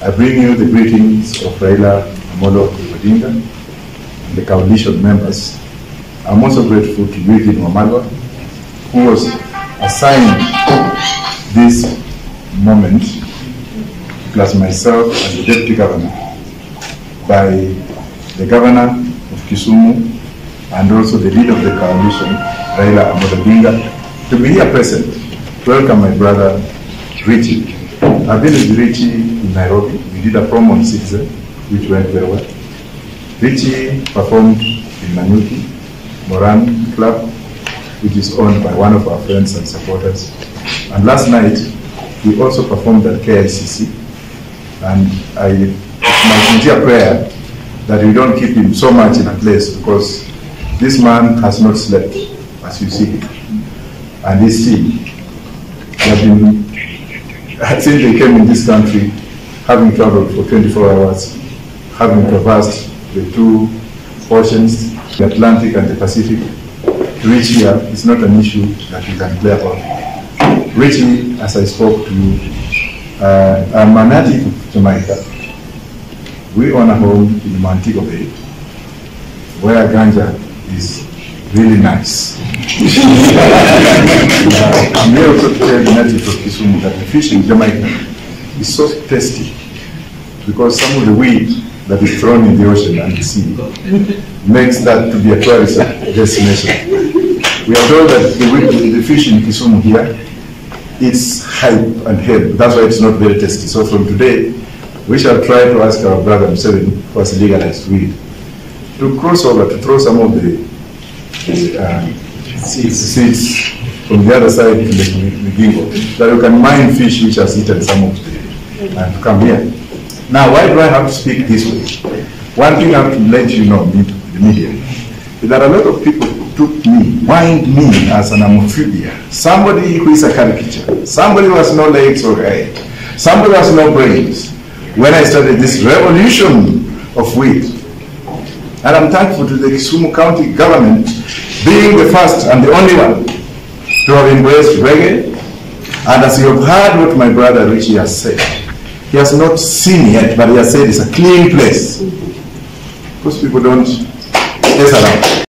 I bring you the greetings of Raila Amolo Odinga and the coalition members. I'm also grateful to Eugene Wamalwa, who was assigned this moment, plus myself as the Deputy Governor, by the Governor of Kisumu and also the leader of the coalition, Raila Amolo Odinga, to be here present to welcome my brother Richie. I've been with Richie in Nairobi. We did a promo on Citizen, which went very well. Richie performed in Nanyuki Moran Club, which is owned by one of our friends and supporters. And last night, he also performed at KICC. And it's my sincere prayer that we don't keep him so much in a place, because this man has not slept, as you see. And his team have been, since they came in this country, having traveled for 24 hours, having traversed the two oceans, the Atlantic and the Pacific, to reach here is not an issue that we can play about. Richie, as I spoke to you, I'm a native of Jamaica. We own a home in Montego Bay, where ganja is really nice. I'm here also to tell the natives of Kisumu that the fish in Jamaica is so tasty, because some of the weed that is thrown in the ocean and the sea makes that to be a tourist destination. We are told that the fish in Kisumu here, it's hype and help. That's why it's not very tasty. So from today, we shall try to ask our brother Museveni, who has legalized weed, to cross over, to throw some of the seeds from the other side to the Gingo, that you can mine fish which has eaten some of the, and to come here. Now, why do I have to speak this way? One thing I have to let you know, the media, is that a lot of people mind me as an amophobia, somebody who is a caricature, somebody who has no legs or head, somebody who has no brains, when I started this revolution of weed. And I'm thankful to the Kisumu County government being the first and the only one to have embraced reggae. And as you have heard what my brother Richie has said, he has not seen yet, but he has said it's a clean place. Because people don't mess around.